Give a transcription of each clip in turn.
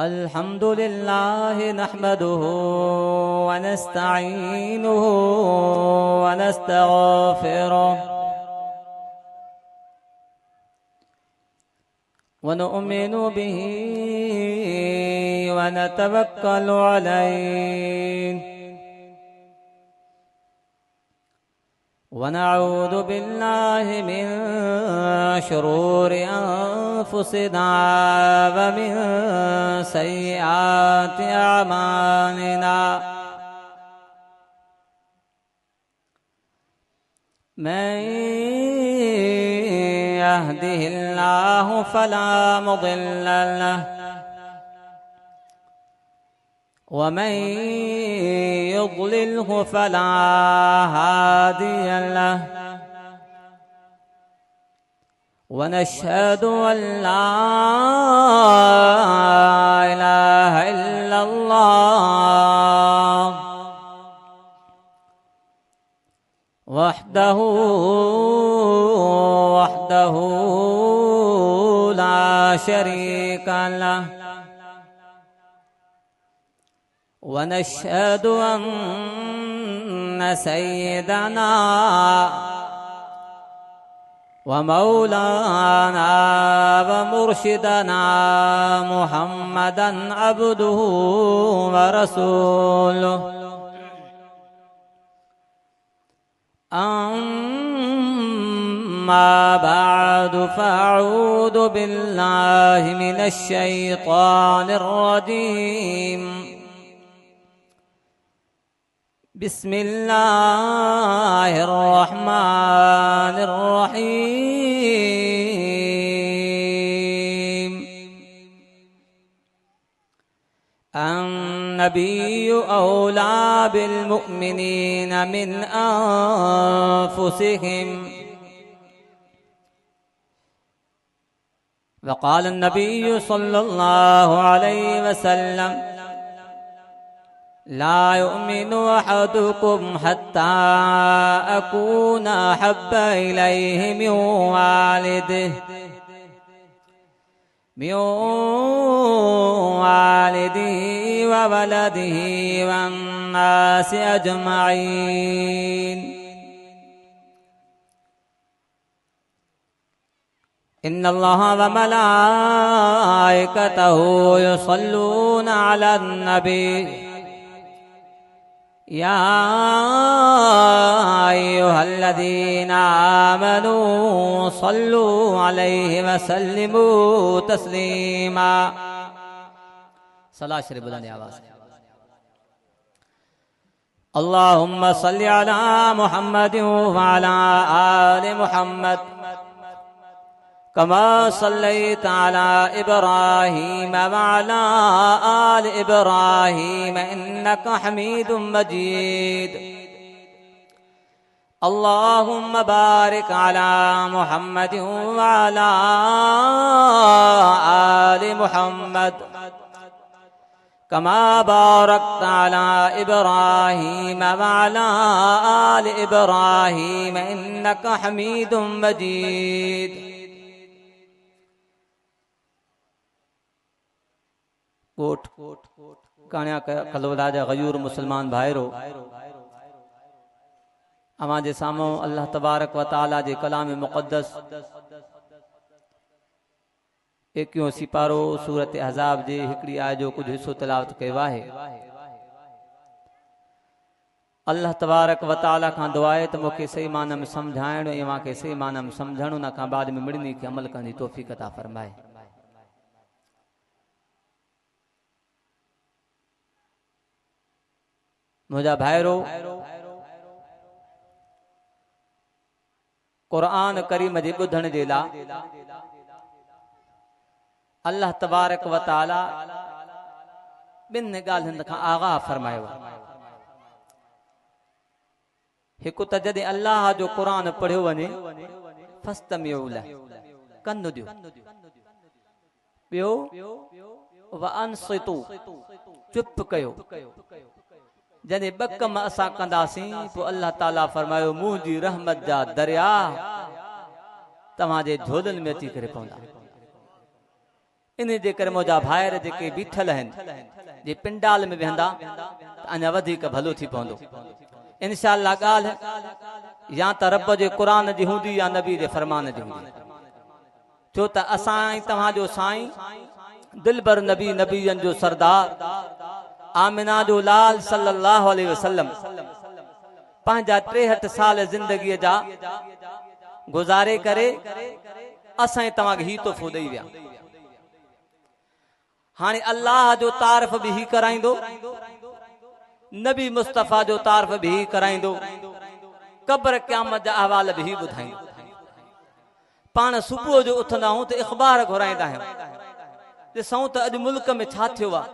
अल्हम्दुलिल्लाह नहमदुहु व नस्तईनुहु व नस्तगफिरुह व नु'मिनु बिही व नतवक्कलु अलैहि व नऊज़ु बिल्लाहि मिन शुरूरि अनफुसिना व मिन सय्यिआति अमालिना मन यहदिहिल्लाहु फला मुदिल्ल लहु वमन युद्लिल्हु फला हादिय लहु वनशहदु अल्ला इलाहा इल्लल्लाह वहदहु ला शरीका लहु वनशहदु अन्न सय्यदना व मौलाना व मुर्शिदना मुहम्मदन अब्दुहु व रसूलुहु अम्मा बअदु फ़अऊज़ु बिल्लाहि मिनश शैतानिर रजीम बिस्मिल्लाहिर रहमानिर रहीम अन्नबिय्यु औला बिल मुअ्मिनीना मिन अनफुसिहिम वक़ाल अन्नबिय्यु सल्लल्लाहु अलैहि वसल्लम ला युमिनु अहदुकुम हत्ता अकूना अहब्बा इलैहि मिन वालिदिही व वलदिही वन्नासि अजमईन इन्नल्लाह व मलाइकतहु युसल्लूना अलन नबी या अय्युहल्लज़ीना आमनू सल्लू अलैहि व सल्लिमू तस्लीमा। सलात शरीफ बुलंद आवाज़। अल्लाहुम्मा सल्लि अला मुहम्मदिन व अला आलि मुहम्मद कमा सल्लैता अला इब्राहीम व अला आलि इब्राहीम इन्नका हमीदुम मजीद। अल्लाहुम्मा बारिक अला मुहम्मदिन व अला आलि मुहम्मद कमा बारकता अला इब्राहीम व अला आलि इब्राहीम इन्नका हमीदुम मजीद। कोट कान्या कलवला जा गयूर मुसलमान भाईरो अमा जे सामो अल्लाह तबारक व तआला जे कलाम मुक़द्दस एकियो सिपारो सूरत अहज़ाब जे हिकड़ी आय जो कुछ हिस्सो तिलावत कयो आहे। अल्लाह तबारक व तआला खां दुआ आहे त मूंखे सही माना में समझाइण ऐं मूंखे सही माना में समझण उन खां बाद में मिड़नी खे अमल करण जी तौफ़ीक़ अता फरमाए। मुझा भाईरो कुरान करीम जे ॿुधण जे लाइ अल्लाह तबारक व तआला ॿिनि ॻाल्हियुनि खां आगाह फरमायो। हिकु त जॾहिं अल्लाह जो क़ुरान पढ़ियो वञे फस्तमिउ लह कन ॾियो, ॿियो व अनसितु चुप कयो। जॾहिं ॿ कम असां कंदासीं पोइ अल्लाह ताला फरमायो मुंहिंजी रहमत जा दरिया तव्हांजे झोलनि में अची करे पवंदा। इन जे करे मुंहिंजा भाइर जेके बीठल आहिनि जे पिंडाल में वेंदा अञा वधीक भलो थी पवंदो इंशाअल्लाह। ॻाल्हि या त रब जे क़ुरान जी हूंदी या नबी जे फरमान जी हूंदी, छो त असां तव्हांजो साईं दिलबर नबी नबीयन जो सरदार आमिना जो लाल सल्लल्लाहु अलैहि वसल्लम पंहिंजा 63 साल ज़िंदगीअ जा गुज़ारे करे असां तव्हांखे ही तोहफ़ो ॾेई विया। हाणे अल्लाह जो तारीफ़ बि ही कराईंदो, नबी मुस्तफ़ा जो तारीफ़ बि ही कराईंदो, क़ब्र क़यामत जा अहवाल बि ही ॿुधाईंदो। पाण सुबुह जो उथंदा आहियूं त इख़बार घुराईंदा आहियूं, ॾिसूं त अॼु मुल्क में छा थियो आहे,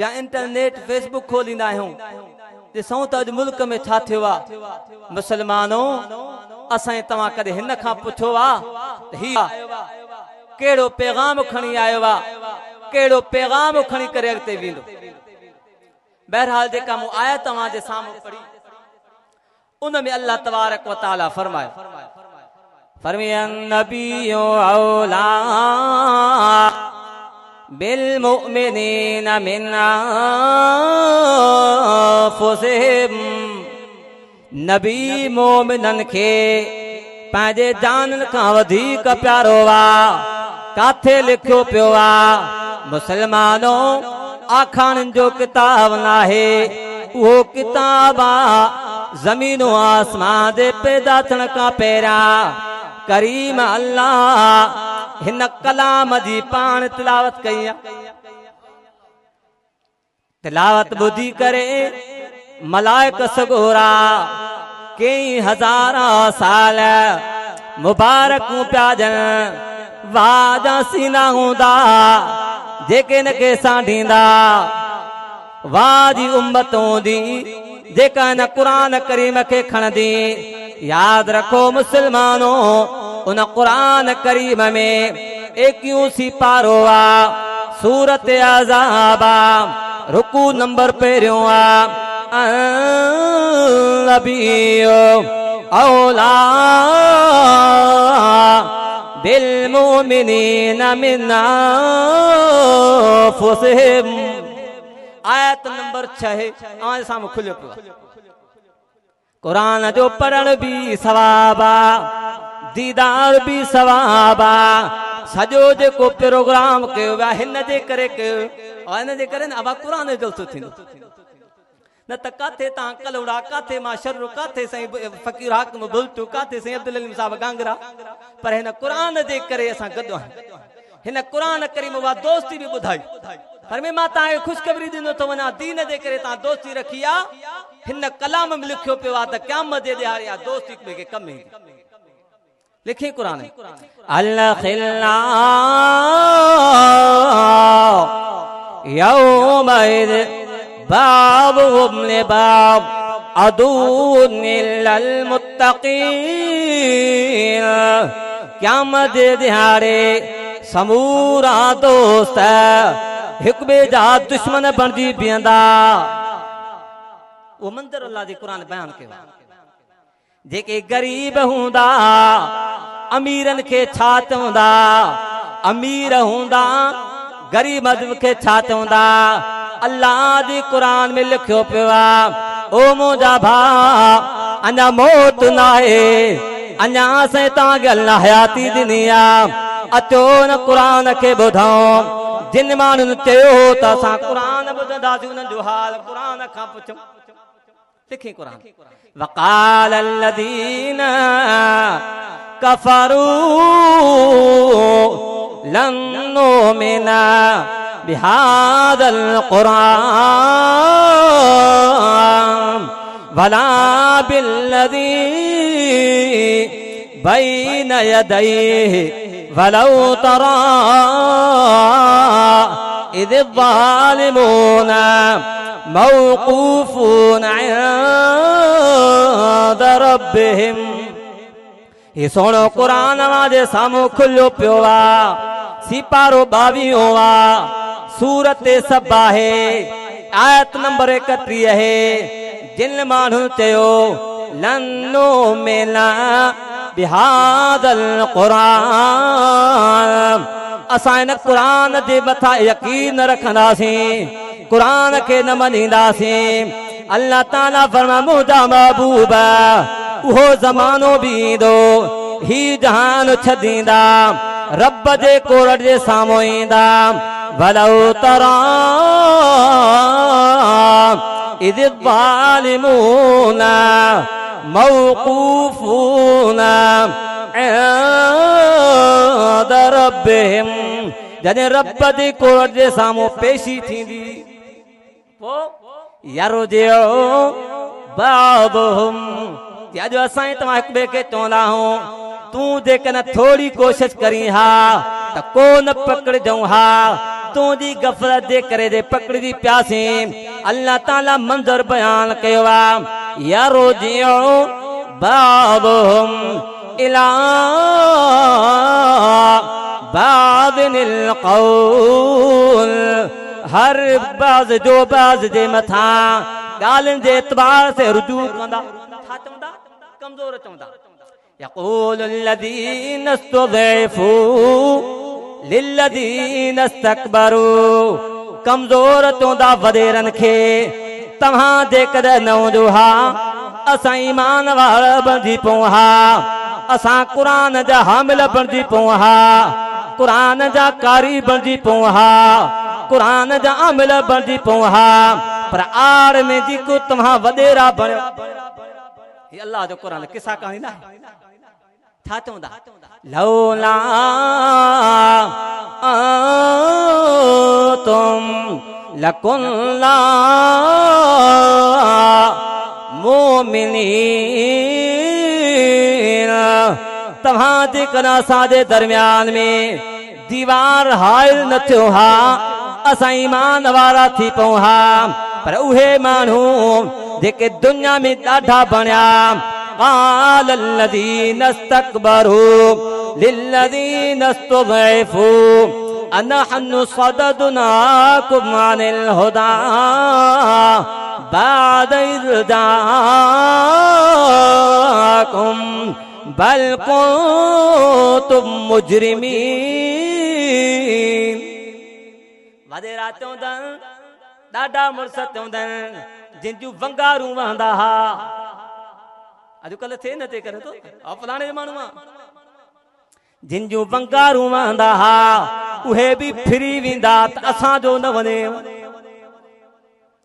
या इंटरनेट फेसबुक खोलींदा आहियूं ॾिसूं त अॼु मुल्क में छा थियो आहे। मुसलमानो असां तव्हां कॾहिं हिन खां पुछो आहे कहिड़ो पैगाम खणी आयो आहे, कहिड़ो पैगाम खणी करे अॻिते वेंदो। बहरहाल जेका मूं आया तव्हां जे साम्हूं पढ़ी उन में अल्लाह तबारक व तआला फरमायो फरमायन नबियो औला बिल मुमिनीन मिन अनफुसिहिम, नबी मोमिनन खे पंहिंजे जानन खां वधीक प्यारो आहे। काथे लिखियो पियो आहे मुसलमानो आखाणनि जो किताब नाहे, उहो किताब आहे ज़मीनो आसमान जे पैदा थियण खां पहिरियां करीम अल्लाह हिन कलाम जी पाण तिलावत कई आहे। तिलावत ॿुधी करे मलाइक सगोरा कई हज़ारा साल मुबारकूं पिया ॾियनि, वाजा सीना हूंदा जेके न के सांढींदा, वाह जी उम्मत हूंदी जेका न क़ुरान करीम खे खणंदी। याद रखो मुसलमानो उन क़ुरान करीम में 21 सिपारो आहे, सूरत अज़ाब रुकू नंबर पहिरियों आहे नबियो औला बिल मुमिनीन मिन अनफुसिहिम। आयत नंबर 6 आए साम्हूं खुलियो पियो। क़ुरान जो पढ़ण बि सवाब आहे, दीदार बि सवाब आहे। सॼो जेको प्रोग्राम कयो वियो हिन जे करे कयो, हिन जे करे न अब क़ुरान जो जलसो थींदो, न त काथे तव्हां कलौड़ा, काथे मां शर्र, काथे साईं फ़कीर हाकिम बुलटू, काथे साईं अब्दुल अलीम साहब गांगरा, पर हिन क़ुरान जे करे असां गॾु आहियूं। हिन क़ुरान करीम उहा दोस्ती बि ॿुधाई पर में मां तव्हांखे ख़ुशख़बरी ॾिनो थो वञा, दीन जे करे तव्हां दोस्ती रखी आहे। हिन कलाम में लिखियो पियो आहे त क़यामत जे ॾियारे आहे दोस्ती ॿिए खे कमु ईंदी। लिखी क़ुरान अल खिला यौमइज़ बाबुहुम लिबाब अदूनिल मुत्तक़ीन। क़यामत जे ॾियारे समूरा दोस्त हिक ॿिए जा दुश्मन बणिजी बीहंदा। वो मंदिर अल्लाह जी क़ुरान बयान कयो। जेके गरीब हूंदा अमीरन के छा चवंदा, अमीर हूंदा गरीब के छा चवंदा। अल्लाह जी क़ुरान में लिखियो पियो आहे ओ मुंहिंजा भाउ अञा मौत न आहे, अञा असां तव्हांखे अल्लाह हयाती ॾिनी आहे। अचो न क़ुरान खे ॿुधूं। जिन माण्हुनि चयो त असां क़ुरान ॿुधंदासीं उन्हनि जो हाल क़ुरान खां पुछूं। लिखी क़ुरान वक़ाल अल्लज़ीन कफ़रू लन नुमिना बिहादल क़ुरान वला बिल्लज़ी बैन यदैहि वलौ तरा इज़ ज़ालिमून मौक़ूफ़ून इंद रब्बिहिम। ये सोनो क़ुरान जे साम्हूं खुलियो पियो आहे। सिपारो 22 आहे, सूरत सबा है, आयत नंबर 31 है। जिन माण्हू चयो लन्नो मेला बिहादल क़ुरान असां इन क़ुरान जे मथां यकीन रखंदासीं, क़ुरान खे न मञींदासीं। अल्लाह ताला फरमाए मुंहिंजा महबूब उहो ज़मानो बि ईंदो, ही जहान छॾींदा, रब जे कोरट जे साम्हूं ईंदा। वलौ तरा इज़ ज़ालिमून मौक़ूफ़ून इंद रब्बिहिम, जॾहिं रब जे कोरट जे साम्हूं पेशी थींदी, पोइ यरजिउ बादुहुम, अॼु असां तव्हां हिक ॿिए खे चवंदा आहियूं तूं जेकॾहिं थोरी कोशिश करी हा त को न पकड़जऊं हा, तुंहिंजी गफ़लत जे करे जे पकड़जी पियासीं। अल्लाह ताला मंज़र बयान कयो आहे यरजिउ बादुहुम इला बादिनिल क़ौल, हर बाज़ जो बाज़ जे मथां ॻाल्हियुनि जे एतबार से रुजू कंदा, छा चवंदा, कमज़ोर चवंदा। यक़ूलु लज़ीना इस्तुज़इफ़ू लिल्लज़ीना इस्तकबरू, कमज़ोर चवंदा वॾेरनि खे तव्हां जेकॾहिं न हूंदो हा असां ईमान वारा बणिजी पऊं हा, असां क़ुरान जा हामिल बणिजी पऊं हा, क़ुरान जा कारी बणिजी पऊं हा, क़ुरान जा आमिल बणिजी पऊं हा, पर आड़ में जेको तव्हां वॾेरा बणियो। ही अल्लाह जो क़ुरान किसा कहाणी न आहे, छा चवंदा लौला तुम लकुन्ना मोमिनीन, तव्हां जेकॾहिं असांजे दरमियान में दीवार हाइल न थियो हा असां ईमान वारा थी पऊं हा, पर उहे माण्हू जेके दुनिया में ॾाढा बणिया क़ाल लज़ीना इस्तकबरू लिल्लज़ीना इस्तुज़इफ़ू अनहनु सददनाकुम अनिल हुदा बाद इज़ जाअकुम बल कुंतुम मुजरिमीन। वॾेरा चवंदनि ॾाढा मुड़स चवंदनि जिन वंगारू वहंदा हा, अॼुकल्ह थिए न थिए करे तो फलाणे माण्हू जिन जूं वंगारू वहंदा हा उहे बि फिरी वेंदा त असांजो न वञे,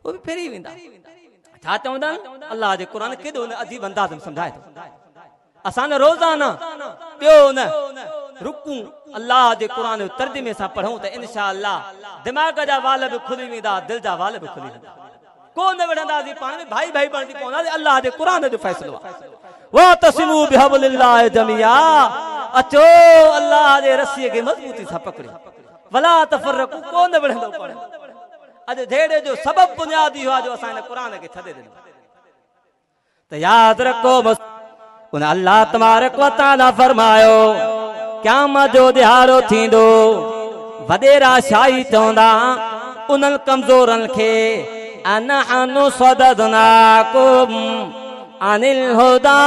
उहे बि फिरी वेंदा। छा चवंदा अल्लाह जे क़ुरान केॾो न अजीब अंदाज़ में सम्झाए थो। असां न रोज़ाना ॿियो न रुकूं अल्लाह जे क़ुरान जो तर्जुमे सां पढ़ूं त इंशा अल्लाह दिमाग़ जा वाल बि खुली वेंदा, दिल जा वाल बि खुली वेंदा, को न विढ़ंदासीं पाण में, भाई भाई बणिजी पवंदासीं। अल्लाह जे क़ुरान जो फ़ैसिलो आहे वातसिमू बिहब्लिल्लाहि जमिया, अचो अल्लाह जे रस्सीअ खे मज़बूती सां पकड़ियो, वला तफरकू, को न विढ़ंदो पाण। अॼु धेड़े जो सबबु बुनियादी हुआ जो असां हिन क़ुरान खे छॾे ॾिनो। त यादि रखो उन अल्लाह तबारक व तआला फरमायो क़यामत जो दिहाड़ो थींदो, वॾेरा शाही चवंदा उन्हनि कमज़ोरनि खे अनहनु सददनाकुम अनिल हुदा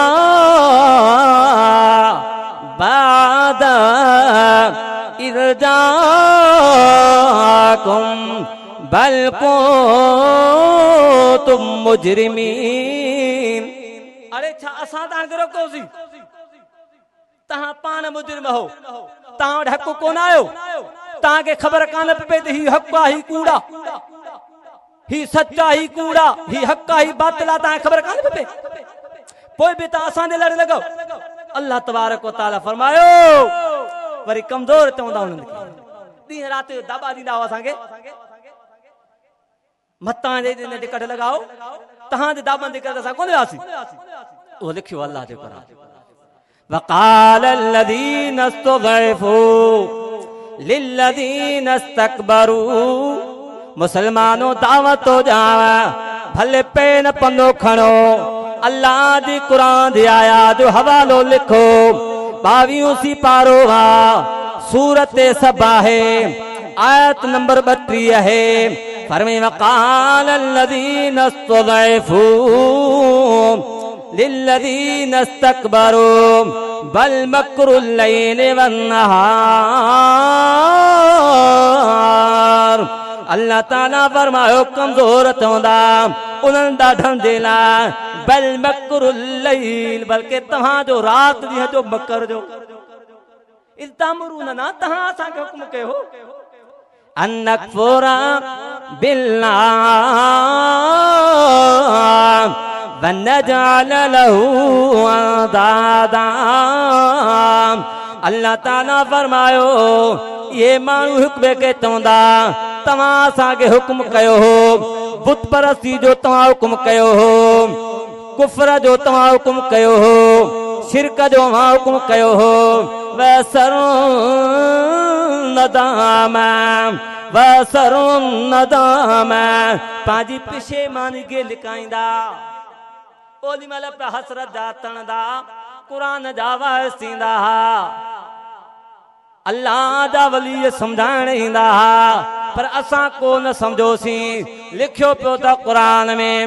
बाद इज़ जाअकुम बल कुंतुम मुजरिमीन। अरे छा असां तव्हांखे रोकोसीं, तव्हां पाण मुजरिम हो, तव्हां वटि हक़ कोन आयो, तव्हांखे ख़बर कान पए त ही हक़ आहे ही कूड़ा, ही सच्चा ही कूड़ा, ही हक़ ही बातिल आहे, तव्हांखे ख़बर कान पए, पोइ बि तव्हां असांजे लड़ लॻो। अल्लाह तबारक व तआला फरमायो वरी कमज़ोर चवंदा उन्हनि खे ॾींहं राति जो दाबा ॾींदा हुआ असांखे, मतां जे कढ लॻाओ, तव्हांजे दाबनि जे करे असां कोन वियासीं। उहो लिखियो अल्लाह जे क़ुरान। वक़ाल लज़ीना इस्तुज़इफ़ू लिल्लज़ीना इस्तकबरू, मुसलमानो दावत ॾियाव भले पेन पनो खणो, अल्लाह जी क़ुरान जी आयात जो हवालो लिखो। 22 सी पारो आहे, सूरत सबा है, आयत नंबर 32 है। फरमाए वक़ाल लज़ीना इस्तुज़इफ़ू लिल्लज़ीना इस्तकबरू बल मकरुल लैलि वन्नहार। अल्लाह ताला फरमायो कमज़ोर तोंदा उन्हनि ॾाढनि जे लाइ बल मकरुल लैल, बल्कि तव्हां जो रात ॾींहं जो मकर जो इल्तामुरूना तव्हां असांखे हुक्म कयो अन्नकफुरा बिल्लाह वनजअल लहू अंदादा। अल्लाह ताला फरमायो ये माण्हू हुक्म के चवंदा तव्हां असांखे हुक्म कयो हो, बुत परस्ती जो तव्हां हुक्म कयो हो, कुफ्र जो तव्हां हुक्म कयो हो, शिरक जो तव्हां हुक्म कयो हो। वसरुन नदाम पंहिंजी पिशेमानी खे लिकाईंदा, ओली महिल पिया हसरत जा तणंदा, क़ुरान जा वाइस थींदा, अल्लाह जा वली सम्झाइण ईंदा, पर असां कोन सम्झोसीं। लिखियो पियो त क़ुरान में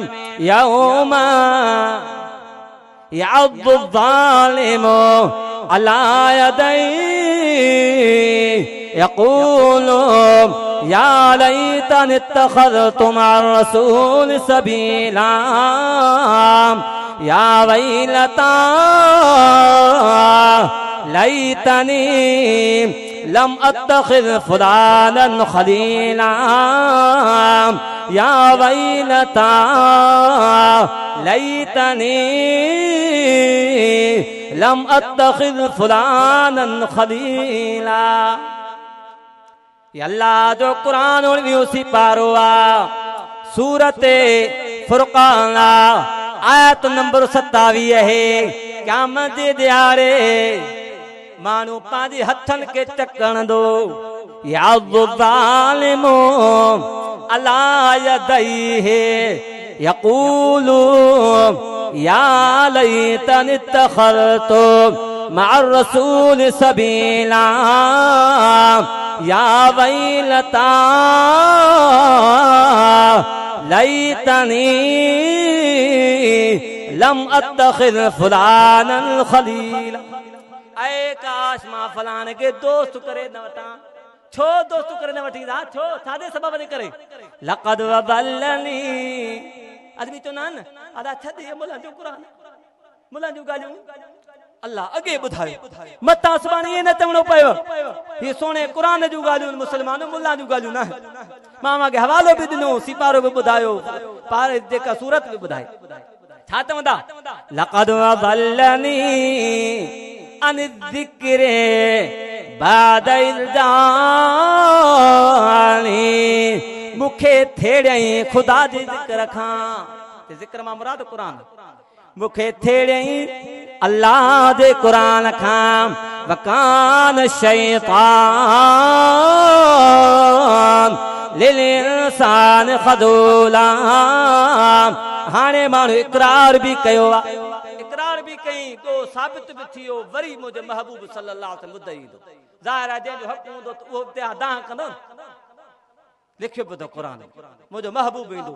यौम यअद्दु ज़ालिमु अला यदैहि यक़ूलु या लैतनी इत्तख़ज़तु मअर रसूल सबीला या वैलता लैतनी लम अत्तखिज़ फुलानन खलीला या वैलता लैतनी लम अत्तखिज़ फुलानन खलीला। अल्लाह जो कुरान 19 पारो आ, सूरत फुरक़ान आयत नंबर 27 है। क़यामत जे ॾियारे माण्हू पंहिंजे हथनि खे टकणंदो, यअद्दु ज़ालिमु अला यदैहि यक़ूलु या लैतनी इत्तख़ज़तु मअर रसूल सबीला या वैलता लैतनी लम अत्तखिज़ फुलानन खलीला। ऐ काश मां फलाने के दोस्त करे न वठां। छो दोस्त करे न वठींदा? छो सादे सबब जे करे। लक़द वदल्लनी आदमी चवंदा आहिनि अदा छॾ इहे मुल्हनि जो क़ुरान, मुल्हनि जूं ॻाल्हियूं अल्लाह अॻे ॿुधायो, मतां सुभाणे इहे न चवणो पियो हीअ सोणे क़ुरान जूं ॻाल्हियूं मुस्लमान मुल्ला जूं ॻाल्हियूं न। मां मूंखे हवालो बि ॾिनो, सिपारो बि ॿुधायो, पार जेका सूरत बि ॿुधाई। छा चवंदा? लक़द वदल्लनी अन ज़िक्रे बाद इज़ जानी, मूंखे थेड़ियई ख़ुदा जे ज़िक्र खां, ज़िक्र मां मुराद क़ुरान, मूंखे थेड़ियई अल्लाह जे क़ुरान खां। वकान शैतान लिल इंसान ख़ज़ूला। हाणे माण्हू इक़रार बि कयो आहे, इक़रार बि कई तो साबित बि थियो, वरी मुंहिंजे महबूब सल्लल्लाहु अलैहि वसल्लम ॿुधाई ईंदो। ज़ाहिर आहे जंहिंजो हक़ हूंदो उहो दाह कंदो। लिखियो पियो त क़ुरान मुंहिंजो महबूब ईंदो,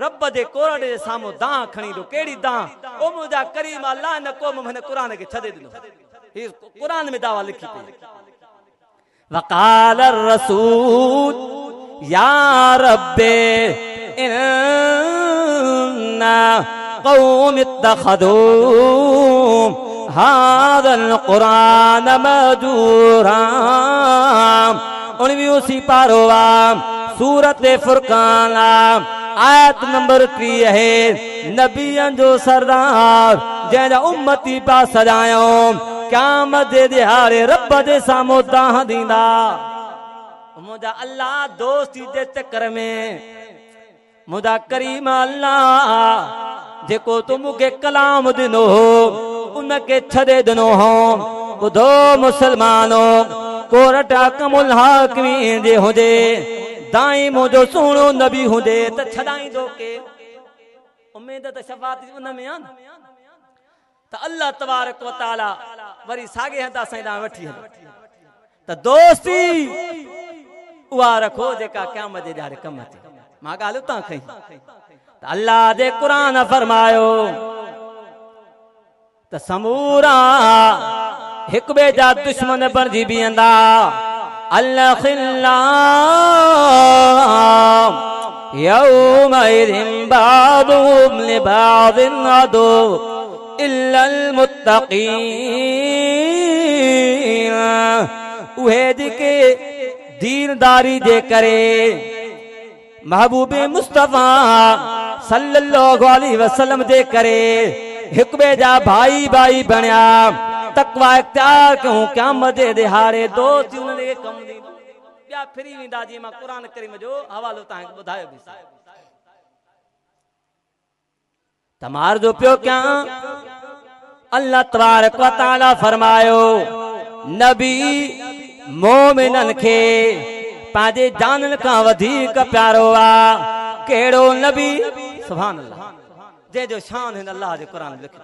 रब जे कोरड़ जे साम्हूं दाह खणी ईंदो। कहिड़ी दाह? ओ मुंहिंजा करीम अल्लाह न क़ौम हिन क़ुरान खे छॾे ॾिनो। हीअ क़ुरान में दावा लिखी पई। वक़ाल रसूल या रब्बे इन्ना क़ौम इत्तख़ज़ू हाज़ल क़ुरान महजूरा। 19 पारो सूरत फुरक़ान आयत नंबर 3 है। नबियन जो सरदार जंहिंजा उम्मती पा सजायो, क़यामत जे ॾियारे रब जे साम्हूं दाह ॾींदा। मुंहिंजा अल्लाह दोस्ती जे चकर में मुंहिंजा करीम अल्लाह जेको तूं मूंखे कलाम ॾिनो हो उनखे छॾे ॾिनो हो। ॿुधो मुसलमानो, कोरट कमुल हाकिमीन जे हुजे, दाई मुंहिंजो सुहिणो नबी हुजे त छॾाईंदो के? उम्मीद त शफ़ाअत उन में आहे न। त अल्लाह तबारक व तआला वरी साॻे हंधा असां ॾांहुं वठी हलो त दोस्ती उहा रखो जेका क़यामत जे ॾियारे कम अचे। मां ॻाल्हि उतां खई त अल्लाह जे क़ुरान फरमायो त समूरा हिक ॿिए जा दुश्मन बणिजी बीहंदा। अल्लाह यौमइज़िन बादुहुम लिबादिन अदु इल्लल मुत्तक़ीन। उहे जेके दीनदारी जे करे महबूबे मुस्तफा सल्लल्लाहु अलैहि वसल्लम जे करे हिक ॿिए जा भाई भाई बणिया, तकवा इख्तियार कयूं, क़यामत जे दिहाड़े दोस्त उन्हनि खे कम ॾींदो। ॿिया फिरी वेंदा। जीअं मां क़ुरान करीम जो हवालो तव्हांखे ॿुधायो बि तमार जो पियो कयां। अल्लाह तबारक व तआला फरमायो नबी मोमिनन खे पंहिंजे जानन खां वधीक प्यारो आहे। कहिड़ो नबी? सुभान अल्लाह, जंहिंजो शान हिन अल्लाह जे क़ुरान में लिखियो।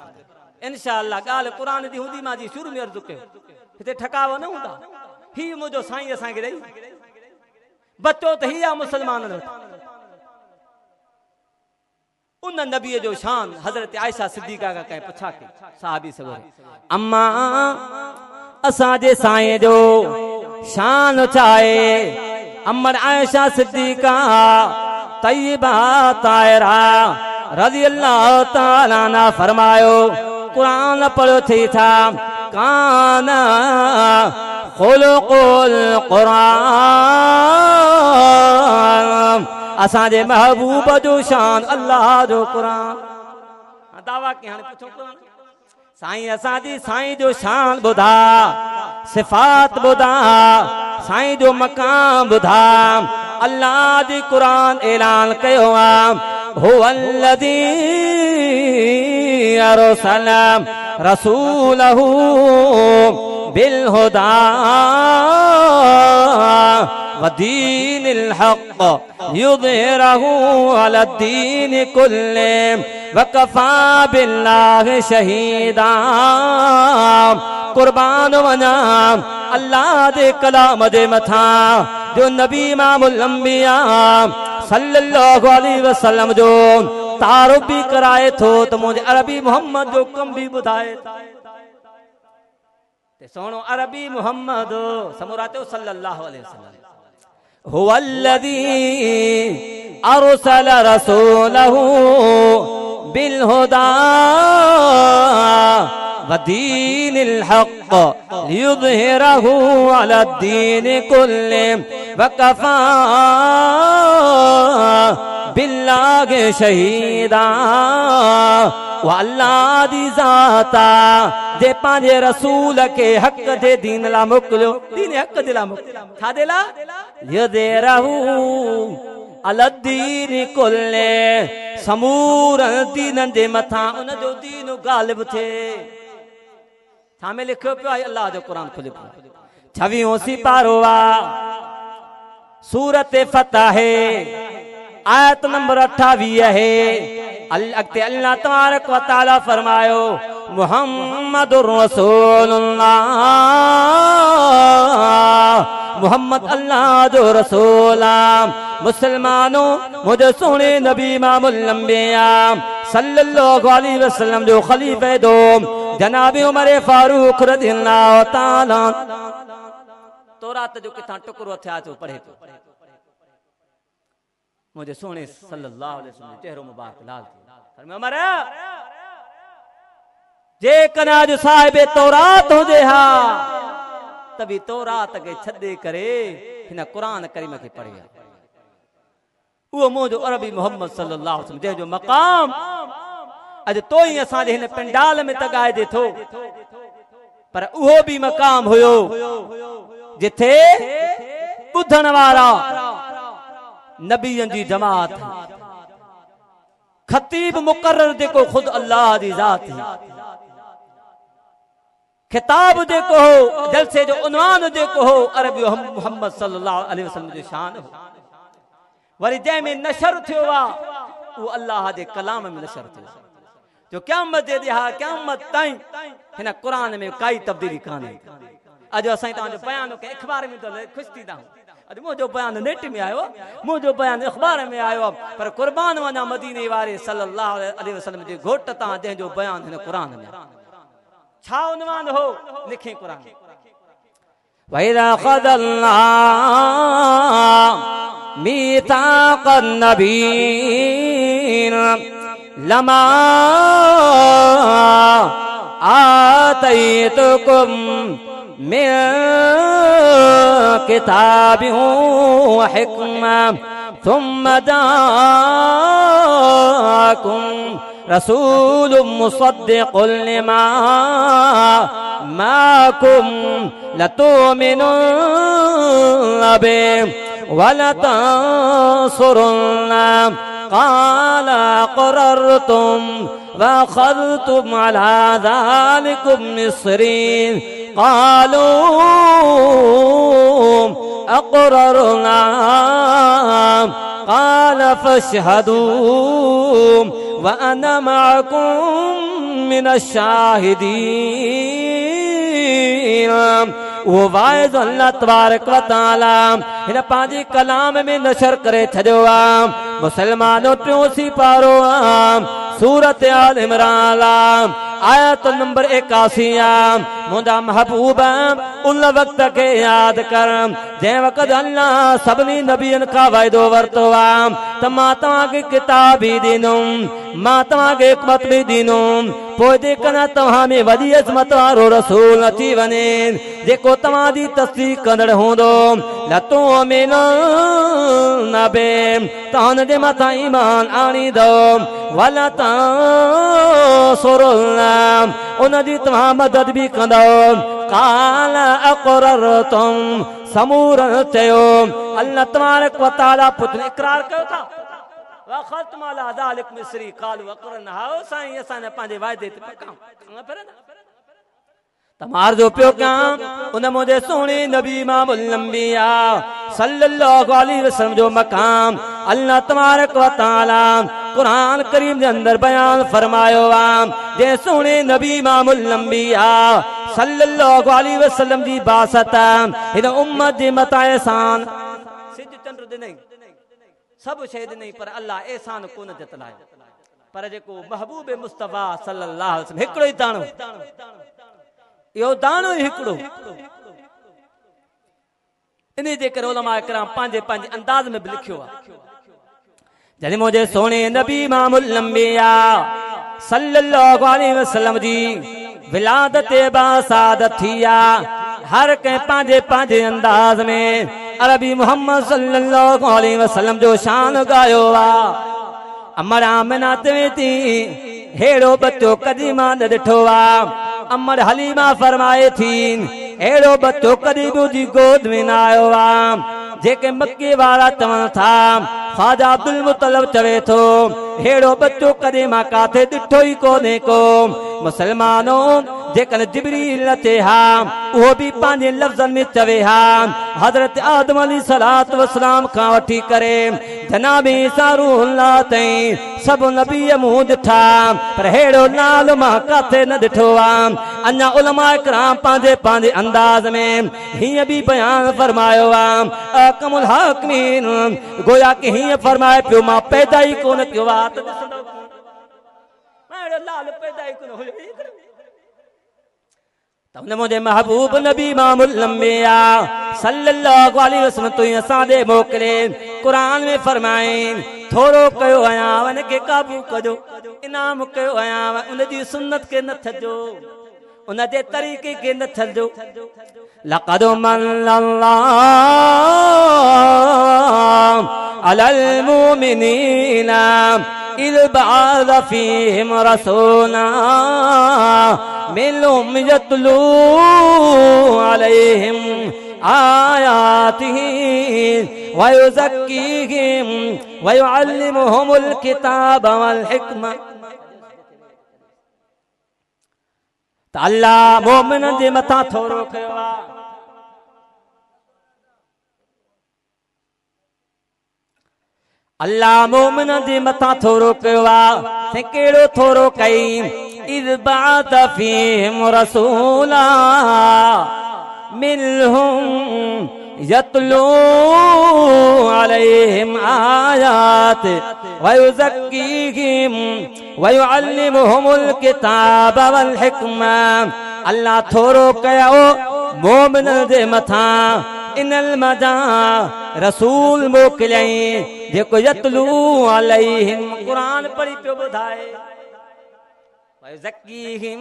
इंशाअल्लाह ॻाल्हि क़ुरान जी हूंदी, मां जी शुरू में अर्ज़ु कयो, हिते ठकाव न हूंदा। ही मुंहिंजो साईं असांखे ॾेई बचो त ही आहे मुस्लमान। उन नबीअ जो शान हज़रत आयशा सिद्दीक़ा खां कंहिं पुछा कई, साहबी सगोरे, अम्मा असांजे साईं जो शान छा आहे? अम्मा आयशा सिद्दीक़ा तय्यबा ताहिरा रज़ी अल्लाह तआला अन्हा फरमायो, कुरान पढ़ो थी था, काना खुलुकुल कुरान। असांजे महबूब जो शान अल्लाह जो कुरान। दावा कई हाणे पुछो कुरान। साईं असांजी साईं जो शान ॿुधा, सिफ़ात ॿुधा, साईं जो मकाम ॿुधा। अल्लाह जी कुरान ऐलान कयो आहे, हुवल्लज़ी अरसल रसूलहू बिलहुदा वदीनिल हक़ युज़हिरहू अलद्दीन कुल्ले वकफ़ा बिल्लाहि शहीदा। कुर्बान वञा अल्लाह जे कलाम जे मथां जो नबी इमामुल अंबिया सल्लल्लाहु अलैहि वसल्लम जो तारुफ भी कराए थो त मुंहिंजे अरबी मोहम्मद जो कम भी ॿुधाए। सोनो अरबी मोहम्मद समूरातो सल्लल्लाहु अलैहि वसल्लम हुवल्लज़ी अरसल रसूलहू बिलहुदा वदीनिल हक़ लियुज़हिरहू अलद्दीन कुल्ले वकफ़ा बिल्लाहि शहीदा। वो अल्लाह दी ज़ात जे पंहिंजे रसूल के हक़ जे दीन ला मोकिलियो। दीन हक़ जे ला मोकिलियो, छाजे ला? युज़हिरहू अलद्दीन कुल्ले, समूर दीननि जे मथां उन जो दीन गालिब थिए। छा में लिखियो पियो आहे? अल्लाह जो क़ुरान खुलियो पियो। 26 सिपारो आहे, सूरत फतह है, आयत नंबर 28 है। अॻिते अल्लाह तबारक व तआला फरमायो, मुहम्मदुर रसूलुल्लाह, मुहम्मद अल्लाह जो रसूल आहे। मुसलमानों मुझे सोने नबी इमामुल अंबिया सल्लल्लाहु अलैहि वसल्लम जो खलीफे दो जनाब उमर फारूक रज़ियल्लाहु ताला तौरात जो किथां टुकड़ो थिया जो पढ़े तो मुझे सोने सल्लल्लाहु अलैहि वसल्लम चेहरो मुबारक लाल थी उमर जे कना जो साहिब तौरात हुजे हा तभी तौरात के छदे करे हिन कुरान करीम के पढ़े वो मोजो अरबी मोहम्मद सल्लल्लाहु अलैहि वसल्लम जो मकाम अज तो ही असा हिन पंडाल में तगाए दे थो पर उहो भी मकाम हुयो जिथे बुधन वाला नबीयन जी जमात खतीब मुकर्रर जेको खुद अल्लाह दी जात है खिताब जेको हो जलसे जो उन्वान जेको हो अरबी मोहम्मद सल्लल्लाहु अलैहि वसल्लम जो शान हो वरी जै में नशर थियो वा वो अल्लाह दे कलाम में नशर थियो जो क़यामत दे दिहा क़यामत ताईं हिन कुरान में काई तब्दीली काने आज असाई ता जो बयान के अखबार में तो खुश थी ता आज मोजो बयान नेट में आयो मोजो बयान अखबार में आयो पर कुर्बान वना मदीने वाले सल्लल्लाहु अलैहि वसल्लम जे घोट ता दे जो बयान हिन कुरान में छा उन्वान हो लिखे कुरान वैदा ख़ज़ल्लाह मीसाक़न नबीन लमा आतैतुकुम मिन किताबिन व हिक्मा सुम्मा जाअकुम रसूलुम मुसद्दिक़ुन लिमा माकुम लतुमिनुन बिही व लतंसुरुन्ना क़ाल अक़ररतुम व अख़ज़्तुम अला ज़ालिकुम इस्री क़ालू अक़ररना क़ाल फ़अशहदू व अना मअकुम मिनश्शाहिदीन। वो वाइज़ अल्लाह तबारक व तआला हिन पंहिंजे कलाम में नशर करे छॾियो आहे। मुसलमानो टियों सिपारो सूरत आल इमरान आयत नंबर 81 मुंहिंजा महबूब उन वक़्त के याद कर जंहिं वक़्त अल्लाह सभिनी नबियनि खां वाइदो वरितो आहे त मां तव्हांखे किताब बि ॾींदुमि मां तव्हांखे हिकमत बि ॾींदुमि पोइ जेकॾहिं तव्हां में वॾी अज़मत वारो रसूल अची वञे जेको तव्हांजी तस्दीक़ कंदड़ हूंदो लतुमिनुन बिही त हुनजे मथां ईमान आणींदो वला तंसुरुन्ना उनजी तव्हां मदद बि कंदो। क़ाल अक़ररतुम समूरन चयो अल्लाह तबारक व तआला पुछनि इक़रार कयो था वख़ज़्तुम अला ज़ालिकुम इस्री क़ालू अक़ररना हाओ साईं असां ने पंहिंजे वाइदे ते पकाऊं तमार जो पियो कयां उन मुंहिंजे सोणे नबी इमामुल अंबिया सल्लल्लाहु अलैहि वसल्लम जो मकाम अल्लाह तबारक व तआला कुरान करीम जे अंदर बयान फरमायो आहे जे सोणे नबी इमामुल अंबिया सल्लल्लाहु अलैहि वसल्लम जी बासत हिन उम्मत जे मथां एहसान सिज चंड ॾिनई सभु शइ ॾिनई पर अल्लाह एहसान कोन जतलायो पर जेको महबूब मुस्तफ़ा सल्लल्लाहु अलैहि वसल्लम हिकिड़ो ई दाणो इहो दाणो ई हिकिड़ो इन जे करे उलमा इकराम पंहिंजे पंहिंजे अंदाज़ में बि लिखियो आहे जॾहिं मुंहिंजे सोणे नबी इमामुल अंबिया सल्लल्लाहु अलैहि वसल्लम जी विलादत बासादत थी आहे हर कंहिं पंहिंजे पंहिंजे अंदाज़ में अरबी मोहम्मद सल्लल्लाहु अलैहि वसल्लम जो शान गायो आहे। अमर आमिना चवे थी हेड़ो बच्चो कॾहिं मां न ॾिठो आहे। अमर हलीमा फरमाए थी हेड़ो बच्चो कॾहिं मुंहिंजी गोद में न आयो आहे। जेके मक्के वारा चवनि था ख्वाजा अब्दुल मुतलब चवे थो हेड़ो बच्चो कॾहिं मां काथे ॾिठो ई कोन्हे को। मुसलमानो जेकॾहिं जिब्रील अचे हा उहो बि पंहिंजे लफ़्ज़नि में चवे हा हज़रत आदम अलैहिस्सलातु वस्सलाम खां वठी करे जनाब ईसा रूहुल्लाह ताईं सभु नबीअ मुंहुं ॾिठा पर हेड़ो नालो मां काथे न ॾिठो आहे। अञा उलमा इकराम पंहिंजे पंहिंजे अंदाज़ में हीअं बि बयान फरमायो आहे अकमुल हाकिमीन गोया कि हीअं फरमाए पियो मां पैदा ई कोन कयो आहे त ॾिसंदो लाल पैदा ई कोन हुयो त हुन मुंहिंजे महबूब नबी इमामुल अंबिया सल्लल्लाहु अलैहि वसल्लम तो असां ॾे मोकिले क़ुरान में फरमाइन थोरो कयो आहियां वन खे काबू कजो इनाम कयो आहियां उनजी सुन्नत खे न छॾिजो उन जे तरीक़े खे न छॾिजो। लक़द मन्नल्लाहु अलल मुमिनीना इज़ बअस फ़ीहिम रसूला मिनहुम यतलू अलैहिम आयातिही व युज़क्कीहिम व युअल्लिमुहुमुल किताब वल हिकमा। त अल्लाह मोमिननि जे मथां थोरो कयो आहे। अल्लाह मोमिननि जे मथां थोरो कयो आहे से कहिड़ो थोरो कई इज़ बअस फ़ीहिम रसूला मिनहुम यतलू अलैहिम आयात व युज़क्कीहिम व युअल्लिमुहुमुल किताब वल हिकमा। अल्लाह थोरो कयो मोमिन जे मथा इनल मजा रसूल मोकिलियई जेको यतलू अलैहिम कुरान पढ़ी पियो ॿुधाए ज़कीहिम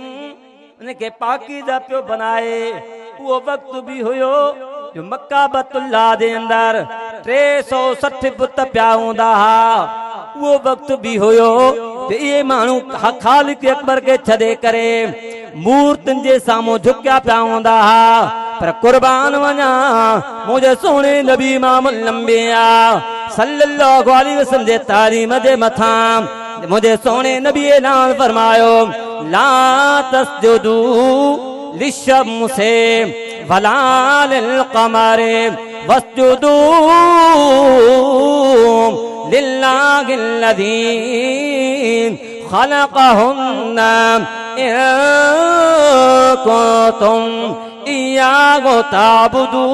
उनके पाकीज़ा पियो बनाए। वो वक्त भी हुयो जो मक्का बतुल्लाह दे अंदर 360 बुत पिया हूंदा हा। वो वक्त भी हुयो ते ये मानू खालिक अकबर के छदे करे मूर्तन जे सामू झुकिया पिया हूंदा हा। पर कुर्बान वञा मुझे सोने नबी इमामुल अंबिया सल्लल्लाहु अलैहि वसल्लम जे तालीम जे मथा मुझे सोने नबी ऐलान फरमायो ला तस्जुदू लिशम्से वला लिल क़मरे वस्जुदू लिल्लाहिल्लज़ी खलक़हुन्ना इन कुंतुम इय्याहु ताबुदून।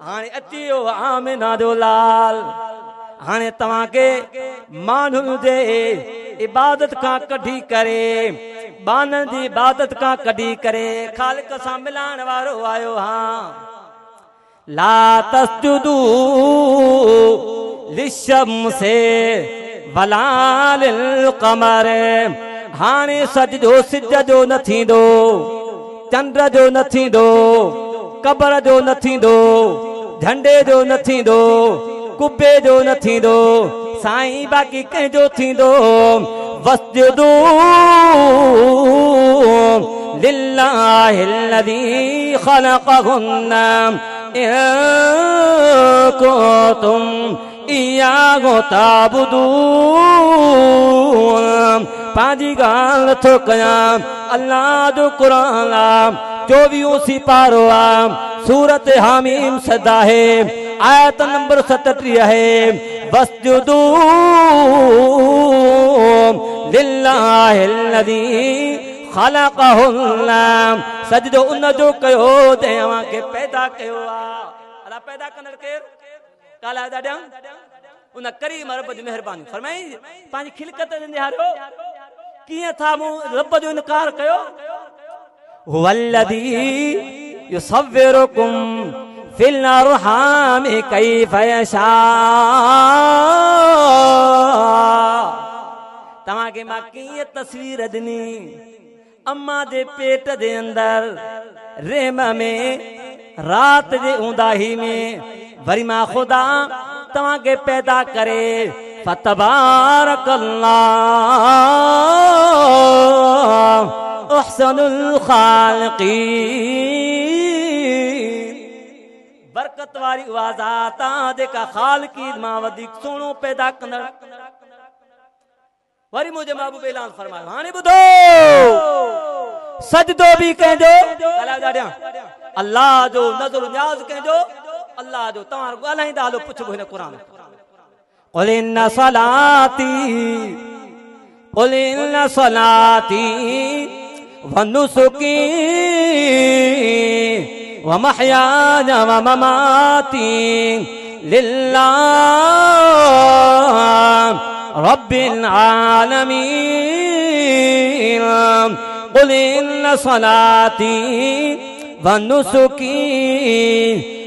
हाणे अचियो आमिना जो लाल हाणे तव्हां के माण्हुनि जे इबादत का कढी करे बाननि जी इबादत का कढी करे खालिक सां मिलाइण वारो आयो हां। ला तस्जुदू लिशम्से वला लिल क़मर हाणे सजदो सिज जो न थींदो चंड जो न थींदो कबर जो न थींदो झंडे जो न थींदो कुबे जो न थींदो साईं बाक़ी कंहिंजो थींदो वस्जुदू लिल्लाहिल्लज़ी ख़लक़हुन्ना इन कुंतुम इय्याहु ताबुदून। पंहिंजी ॻाल्हि नथो कयां अल्लाह जो क़ुरान 24 सिपारो सूरत हामीम सदा है आयत नंबर 37 है वस्जुदू लिल्लाहिल्लज़ी ख़लक़हुन्ना सजदो उन जो कयो जंहिं खे पैदा कयो अला पैदा कंदड़ केर काला दाॾियां उन करीम रब जी महिरबानी फरमाई पंहिंजी खिलकत निहारियो कीअं था मूं रब जो इनकार कयो हुवल्लज़ी युसव्विरुकुम फिल अरहामि कैफ़ यशा। तव्हां खे मां कीअं तस्वीर ॾिनी अम्मा जे पेट जे अंदर रेम में रात जे ऊंदाही में वरी मां खुदा तव्हां खे पैदा करे फतबारकल्लाह अहसनुल ख़ालिक़ीन। बरकत वारी आवाज़ तां जेका ख़ालिक़ी मां वधीक सुहिणो पैदा कंदड़ वरी मुझे महबूब ऐलान फरमायो हाणे ॿुधो सजदो भी कंहिंजो अल्लाह जो नज़र न्याज़ कंहिंजो अल्लाह जो। तव्हां ॻाल्हाईंदा हलो पुछबो हिन क़ुरान क़ुल इन्न सलाती व नुसुकी व महयाय व ममाती लिल्लाहि रब्बिल आलमीन। क़ुल इन्न सलाती व नुसुकी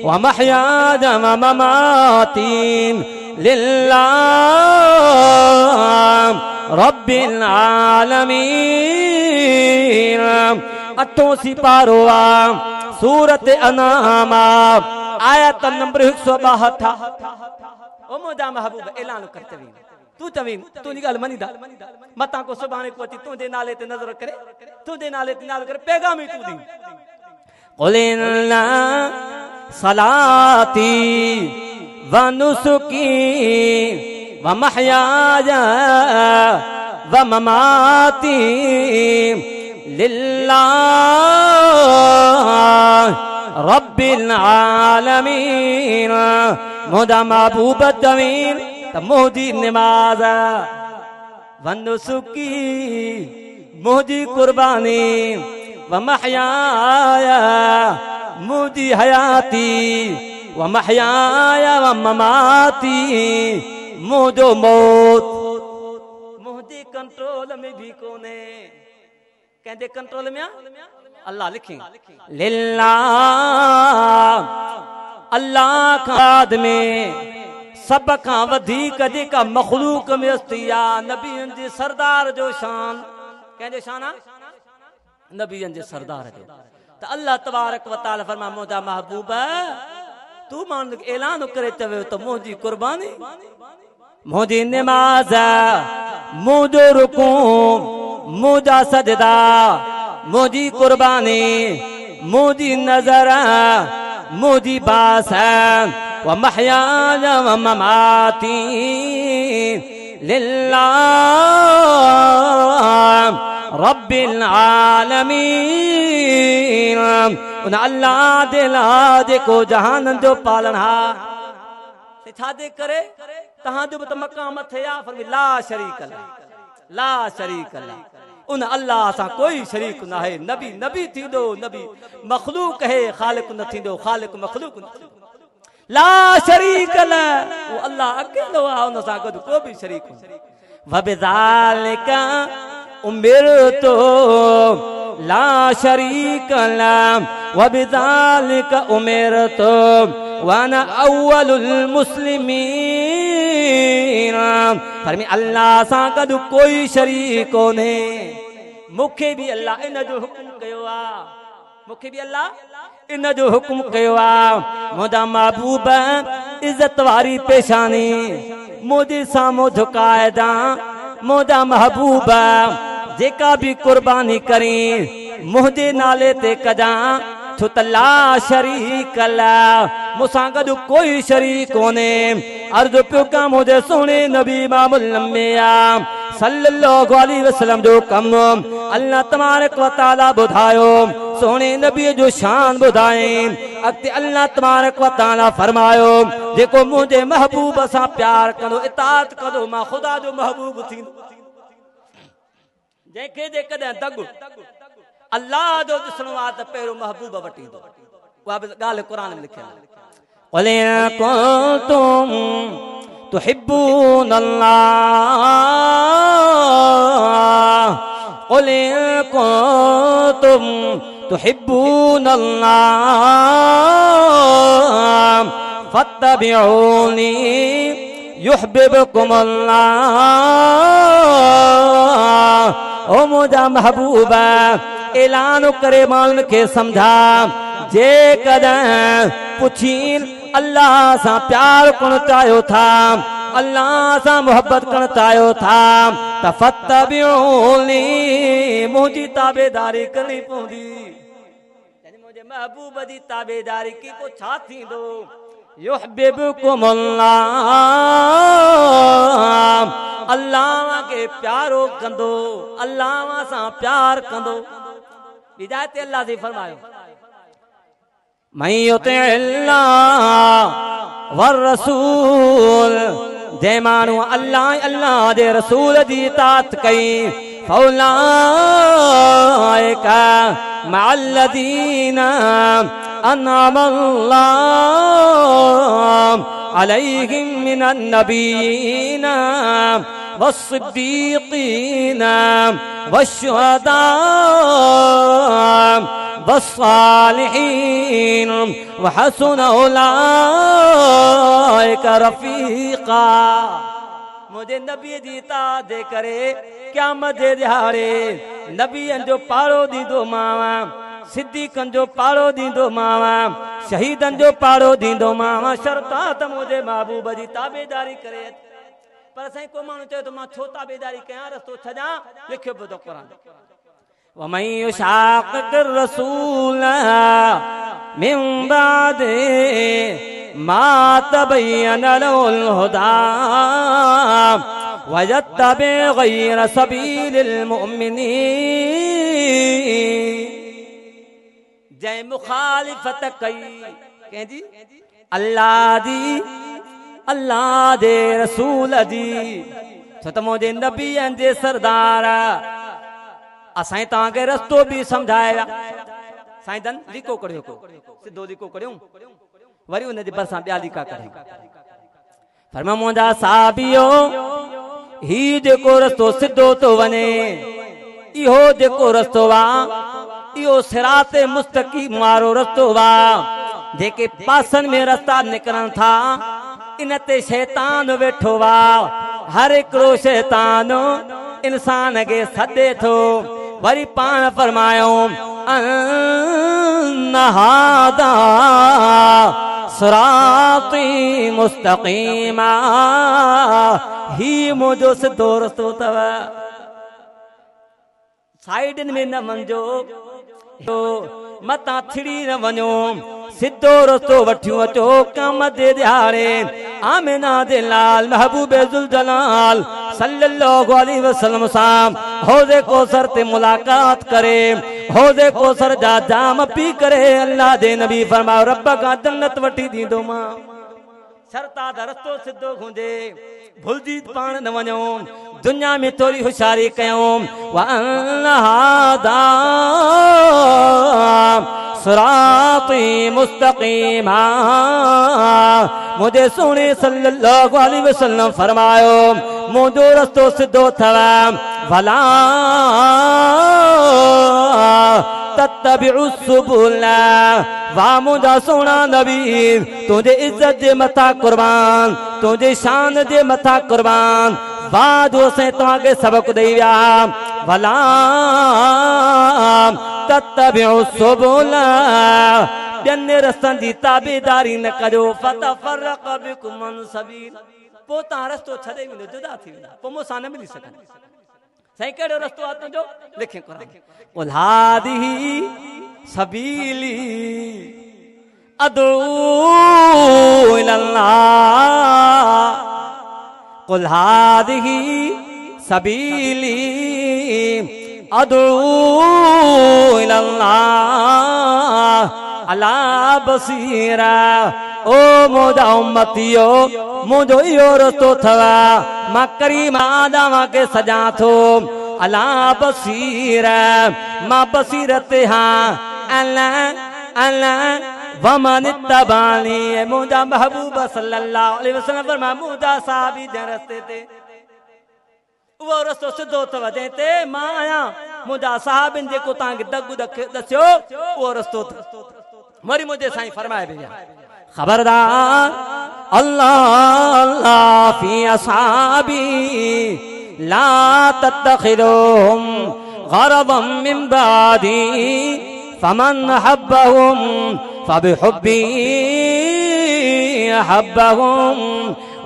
व महयाय व ममाती लिल्लाहि रब्बिल आलमीन। 8 सिपारो सूरत अनाम आयत नंबर 162। ओ मुझा महबूब ऐलान कर चवी तू चवी तुझी गाल मनी दा मता को सुभाणे को अची तुझे नाले ते नजर करे तुझे नाले ते नाल करे पैगाम ही तू दी। क़ुल इन्ना सलाती व नुसुकी व महयाय व ममाती लिल्लाहि रब्बिल आलमीन। मुझा महबूब जमीन मोदी नमाज व नुसुकी मुझी कुर्बानी व महयाय मुझी हयाती व महयाय व ममाती मुझो मौत मुझे कंट्रोल में भी कोने कंहिंजे कंट्रोल में आहे? अल्लाह लिखे लिल्लाह अल्लाह खाद में सब खां वधीक जेका मखलूक में हस्ती आहे नबियनि जे सरदार जो शान कंहिंजो शान आहे? नबियनि जे सरदार जो। त अल्लाह तबारक व तआला फरमा मुंहिंजा महबूब तू मान ऐलान करे चवे त मुंहिंजी कुर्बानी मुंहिंजी नमाज मुंहिंजो रुकू मुंहिंजा सजदा मुंहिंजी कुर्बानी मुंहिंजी नज़र मुंहिंजी बास व महयाय व ममाती लिल्लाह रब्बिल आलमीन उन अल्लाह दे लाज को जहान जो पालनहार छाजे करे तहां जो त मक़ाम थे आ फरमी ला शरीक ला उन अल्लाह सा कोई शरीक ना है। नबी नबी थींदो नबी मखलूक है खालिक न थींदो खालिक मखलूक न थींदो ला शरीक ला वो अल्लाह अकेलो आ उन सा गद को भी शरीक व बिज़ालिका उमिरतु ला शरीक ला व बिज़ालिका उमिरतु वाना अव्वलुल मुस्लिमीन फरमी अल्लाह सा गद कोई शरीक कोने मुखे भी अल्लाह इन जो हुक्म कयो आ मुखे भी अल्लाह इन जो हुक्म कयो आ मुंहिंजा महबूब इज्जत वारी पेशानी मुंहिंजे साम्हूं झुकाए दा मुंहिंजा महबूब जेका भी कुर्बानी करी मुंहिंजे नाले ते कजा छो त ला शरीक ला मूंसां गॾु कोई शरीक कोने अर्ज़ पियो कयां मुंहिंजे सोणे नबी इमामुल अंबिया सल्लल्लाहु अलैहि वसल्लम जो कम अल्लाह तबारक व तआला ॿुधायो सोणे नबी जो शान ॿुधाए अॻिते अल्लाह तबारक व तआला फरमायो जेको मुंहिंजे महबूब सां प्यार कंदो इताअत कंदो मां ख़ुदा जो महबूब थींदो जंहिंखे जेकॾहिं दग अल्लाह जो ॾिसणो आहे त पहिरियों महबूब वटि ईंदो उहा बि ॻाल्हि क़ुर में लिखियलु क़ुल इन कुंतुम तुहिब्बून अल्लाह क़ुल इन कुंतुम तुहिब्बून अल्लाह फत्तबिऊनी युहब्बिबकुम अल्लाह ओ मुंहिंजा महबूबा ऐलान करे माण्हुनि खे समझा जे कॾहिं पुछीन अल्लाह सां प्यार करणु चाहियो था अल्लाह सां मोहब्बत करणु चाहियो था त फत्तबिऊनी मुंहिंजी ताबेदारी करणी पवंदी मुंहिंजे महबूब जी ताबेदारी की को छा थींदो युहब्बिबकुम अल्लाह अल्लाह के प्यारो कंदो अल्लाह सां प्यार कंदो हिदायत अल्लाह से फरमायो मैं युतिअल्लाह वर रसूल जे मानू अल्लाह अल्लाह दे रसूल दी इताअत कई फौलाइका मअल्लज़ीना अनअमल्लाहु अलैहिम मिनन नबिय्यीना वस्सिद्दीक़ीन वश्शुहदा वस्सालिहीन वहसुन उलाइका रफ़ीक़ा मुझे नबी जी इताअत जे करे क़यामत जे दिहाड़े नबियनि जो पाड़ो दींदो मावा सिद्दीक़नि जो पाड़ो दींदो मावा शहीदनि जो पाड़ो दींदो मावा शर्त आहे त मुंहिंजे महबूब जी ताबेदारी करे पर साईं को माण्हू चए तो मां छो ताबेदारी कयां रस्तो छॾां लिखियो पियो तो क़ुर वमन युशाक़िक़िर रसूल मिन बाद मा तबय्यन लहुल हुदा वयत्तबि गैर सबीलिल मुमिनीन जय मुखालिफत कई कंहिंजी अल्लाह दी अल्लाह दे रसूल जी छो त मुंहिंजे नबीअनि जे सरदार असां तव्हांखे रस्तो बि सम्झाया साईं जन लिको करियो सिधो लिको करियो वरी उन जे भरिसां ॿिया लिका करियो फरमा मुंहिंजा साहबियो ही जेको रस्तो सिधो थो वञे इहो जेको रस्तो वा इहो सिराते मुस्तकीम वारो रस्तो वा जेके पासन में रस्ता निकरन था इन ते शैतान वेठो वा हर हिकिड़ो शैतान इंसान के सदे थो वरी पान फरमायो अन्नहादा सिराती मुस्तकीमा ही मुझो सिद्धो रस्तो तव साइडन में न वञो मता छिड़ी न वञो सिद्धो रस्तो वठियो अचो कम दे दिहाड़े आमिना दे लाल महबूबे जुल जलाल सल्लल्लाहु अलैहि वसल्लम सां हौज़े कौसर ते मुलाकात करे हौज़े कौसर जा जाम पी करे अल्लाह दे नबी फरमायो रब का जन्नत वठी दींदो मां शर्ता दा रस्तो सिद्धो हुंजे भुलजी पाण न वञो दुनिया में थोड़ी होशियारी कयूं व अन्नहादा सिराती मुस्तकीमा मुझे सोने सल्लल्लाहु अलैहि वसल्लम फरमायो मुझो रस्तो सिद्धो थव भला तत्तबिउ सुबुल वाह मुझा सोना नबी तुझे इज्जत जे मथा कुर्बान तुझे शान जे मथा कुर्बान बाद से तव्हांखे सबक ॾेई विया भला तत्तबिउ सुबुल ॿियनि रस्तनि जी ताबेदारी न कजो फतफरक बिकुम अन सबील पोइ तव्हां रस्तो छॾे वेंदो जुदा थी वेंदा पोइ मूंसां न मिली सघंदा साईं कहिड़ो रस्तो आहे तुंहिंजो लिखे क़ुर हादिही सबीली अदू इलल्लाह कुल हादिही सबीली अदू इलल्लाह अला बसीरा ओ मोजा उम्मतियो मुझो इहो रस्तो थव मां करीम आदम के सजा थो अला बसीरा मां बसीरत हां अला अला वमन तबानी मुझा महबूब सल्लल्लाहु अलैहि वसल्लम फरमाया मुझा साहबी जे रस्ते ते वो रस्तो सिद्धो थव जंहिंते मां आहियां मुझा साहबिन जेको तव्हांखे दग दस्यो उहो रस्तो वरी मुझे साईं फरमाए भेजा खबरदार अल्लाह अल्लाह फी असहाबी ला तत्तखिदुहुम गरदम मिन बादी फमन हब्बहुम फबिहुब्बी हब्बहुम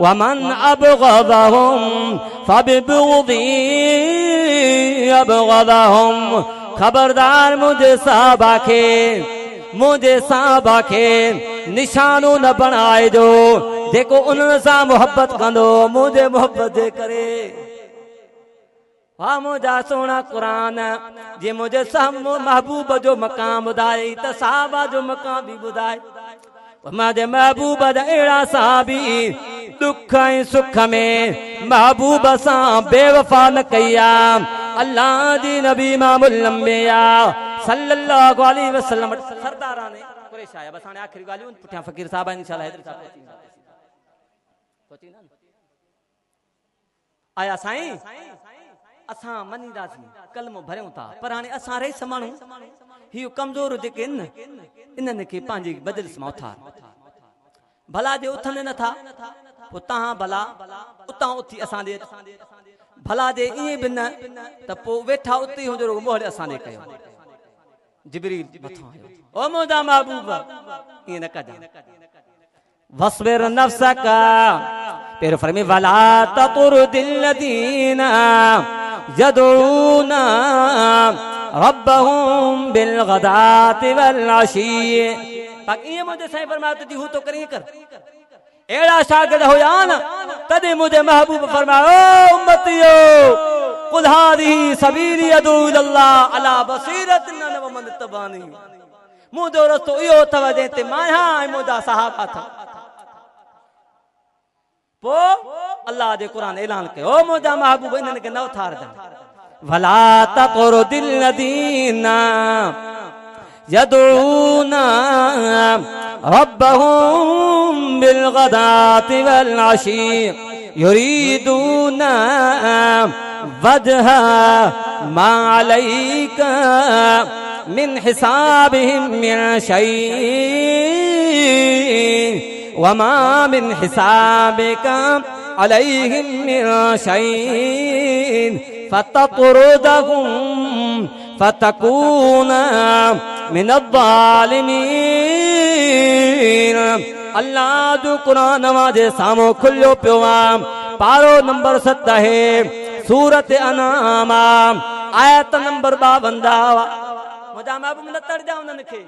वमन अबगदहुम फबिबुग़दी अबगदहुम खबरदार मुझे साहबा के निशानो न बनाए जो जेको उन्हनि सां मोहब्बत कंदो मुझे मोहब्बत जे करे वाह मुझा सोना कुरान जे मुझे सब महबूब जो मकाम ॿुधाई त साहबा जो मकाम भी ॿुधाए मुझे महबूब जा अहिड़ा साहबी दुख ऐं सुख में महबूब सां बेवफा न कई अल्लाह जी नबी इमामुल अंबिया सल्लल्लाहु अलैहि वसल्लम सरदाराने कुरैश आया बस हाणे आखिरी ॻाल्हियूं पुठियां फ़कीर साहब इंशाअल्लाह हैदर साहब आया साईं असां मनीदासीं कलमो भरियूं था पर हाणे असां रही माण्हू हीउ कमज़ोर जेके इन्हनि खे पंहिंजी बदिलिस मां उथार भला जे उथनि नथा पोइ तव्हां भला उतां उथी असां ॾे भला जे ईअं बि न त पोइ वेठा उते हुजो मोहर असां ॾे कयो जिबरील मथां आयो ओ मुंहिंजा महबूब ईअं न कजां वस्बिर नफ्सका फिर फरमी वला ततुरदिल लदीना यदूना रब्बहुम बिल गदाति वल अशी पाक ईअं मुंहिंजे साईं फरमायो तुझी हू तो करी कर एड़ा शागिर्द हुया न तदे मुझे महबूब फरमायो उम्मतियो कुल हादिही सबीली अदू इलल्लाह अला बसीरतिन व मन तबानी मुझो रस्तो इहो अथव जंहिंते मां ऐं मुंहिंजा सहाबा था पो अल्लाह जे क़ुरान ऐलान कयो मुंहिंजा महबूब इन्हनि खे न उथारजां वला तक़ुरदिल लदीना यदूना रब्बहुम बिल गदाति वल अशी युरीदून वजह मा अलैका मिन हिसाबिहिम मिन शैइन वमा मिन हिसाबिका अलैहिम मिन शैइन फततरुदहुम फतकून मिनज़्ज़ालिमीन। अल्लाह जो कुरान वाजे सामो खुल्यो पियो आहे, पारो नंबर 7 है, सूरत अनाम आयत नंबर 52। मुझा महबूब न तड़ जा उन्हनि खे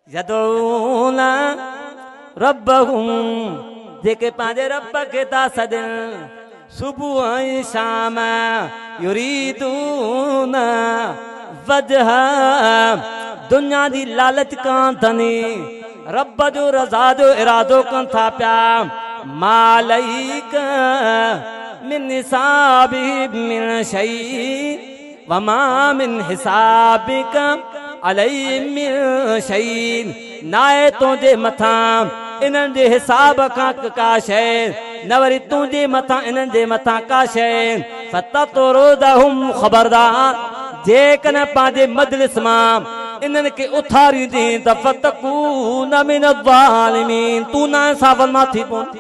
यदऊन रब्बहुम जेके पंहिंजे रब खे था सॾनि सुबुह ऐं शाम, युरीदून वजह दुनिया जी लालच कान थनी, रब जो रज़ा जो इरादो कन था पिया। मालैक मिन हिसाबि मिन शै वमा मिन हिसाबिका अलैहि मिन शै। नाए तुंहिंजे मथां इन्हनि जे हिसाब खां का शइ न, वरी तुंहिंजे मथां इन्हनि जे मथां का शइ। फततरुदहुम खबरदार जेकॾहिं पंहिंजे मजलिस मां इन्हनि खे उथारींदी त फतकून मिनज़्ज़ालिमीन, तूं ना इंसाफ़ मां थी पवंदी।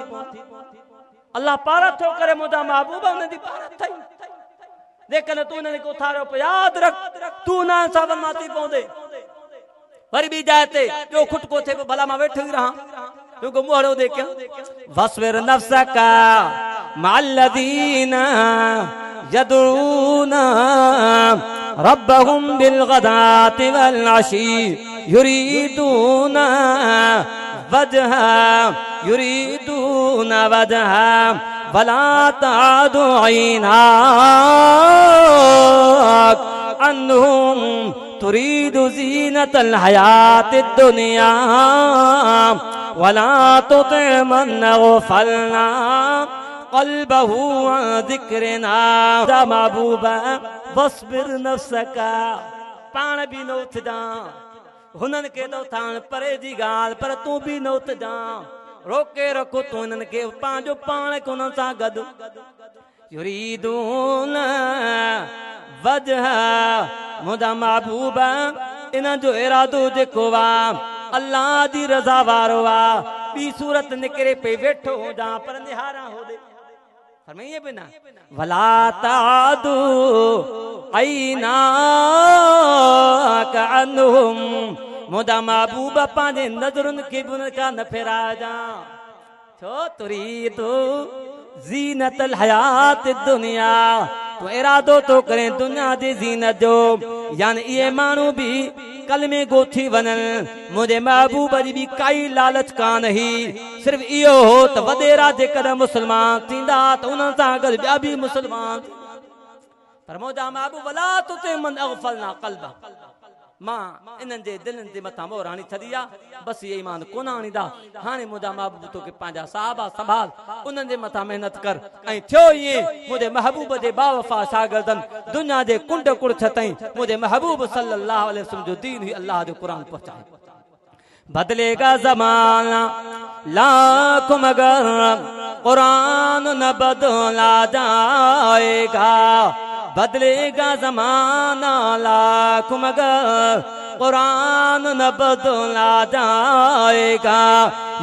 अल्लाह पारा थो करे मुंहिंजा महबूब उन्हनि जी पारा थई, जेकॾहिं तूं इन्हनि खे उथारियो पियो यादि रख तूं ना इंसाफ़ मां थी पवंदे। वरी ॿी जाइ ते ॿियो खुटको थिए पियो, भला मां वेठो ई रहां, क्योंकि मुहड़ो देखे वस्बिर नफ्सका मअल्लज़ीना यदऊन रब्बहुम बिलगदाति वल अशी युरीदून वजह युरीदून वजह वला तादु ऐनाक अन्हुम तुरीदु ज़ीनतल हयातिद दुनिया वला तुति मन गफलना क़ल्बहु अन ज़िक्रिना। महबूबा वस्बिर नफ्सका, पाण भी न उथजां, हुननि खे तो थान परे जी ॻाल्हि, पर तूं भी न उथजां, रोके रखो तूं हिननि खे पंहिंजो पाण खे हुननि सां गॾु। युरीदून वजह मुंहिंजा महबूबा इन्हनि जो इरादो जेको आहे अल्लाह जी रज़ा वारो आहे। ॿी सूरत निकिरे पई वेठो हुजां पर निहारा होदे फरमाइए बिना वला तादु ऐनाक अन्हुम, मुंहिंजा महबूबा पंहिंजे नज़रुनि खे बि उन्हनि खां न फेराइजां। छो तुरीदु ज़ीनतल हयात दुनिया, तो इरादो तो करे दुनिया जी ज़ीनत जो, यानी ये माण्हू भी कलमे गोथी वञनि। मुंहिंजे महबूब जी भी काई लालच कान ही, सिर्फ इहो हो त वॾेरा जेकॾहिं मुस्लमान थींदा त उन्हनि सां गॾु ॿिया भी मुस्लमान। पर मुंहिंजा महबूब वला तुति मन अग़फलना क़ल्ब, मां इन्हनि जे दिलनि जे मथां मोहर हणी छॾी आहे, बसि इहे ईमान कोन आणींदा। हाणे मुंहिंजा महबूब तोखे पंहिंजा साहबा संभाल, उन्हनि जे मथां महिनत कर। ऐं थियो ईअं मुंहिंजे महबूब जे बावफ़ा शागिर्दनि दुनिया जे कुंड कुड़ छतईं मुंहिंजे महबूब सल्लल्लाहु अलैहि वसल्लम जो दीन ही अल्लाह जो कुरान पहुंचाए। बदलेगा ज़माना लाख मगर कुरान न बदला जाएगा, बदलेगा ज़माना लाख मगर कुरान न बदला जाएगा।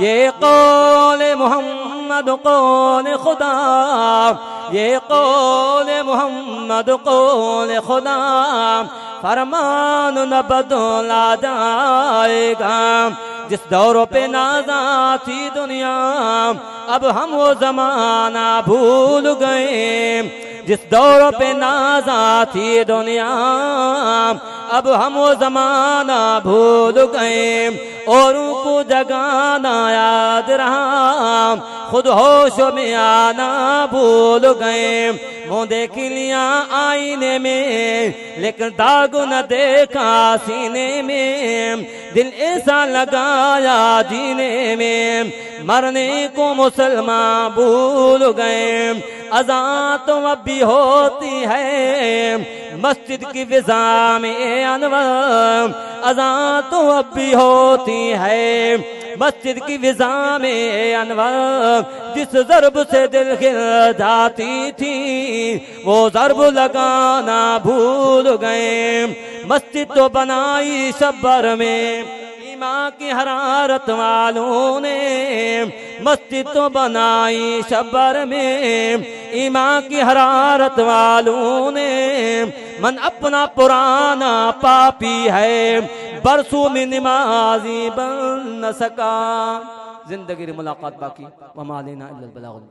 ये कौल मोहम्मद कौल खुदा, ये कौल मोहम्मद कौल खुदा, फरमान न बदला जाएगा। जिस दौर पे नाज़ा थी दुनिया अब हम वो ज़माना भूल गए, जिस दौर पे नाज़ा थी दुनिया अब हम वो ज़माना भूल गए। औरों को जगाना याद रहा, खुद होश में आना भूल गए। मुँह देख लिया आईने में लेकिन दाग न देखा सीने में, दिल ऐसा लगाया जीने में मरने को मुसलमान भूल गए। अज़ान तो अब भी होती है मस्जिद की फिजा में अनवर अज़ान तो अब भी होती है, मस्जिद की फिजा में अनवर जिस ज़र्ब से दिल खिल जाती थी वो ज़र्ब लगाना भूल गए। मस्जिद तो बनाई शब्बर में ईमान की हरारत वालों ने, मस्जिद तो बनाई शब्बर में ईमान की हरारत वालों ने। मन अपना पुराना पापी है, बरसों में नमाजी बन न सका। जिंदगी मुलाकात बाकी, वमा अलैना इल्लल बलाग।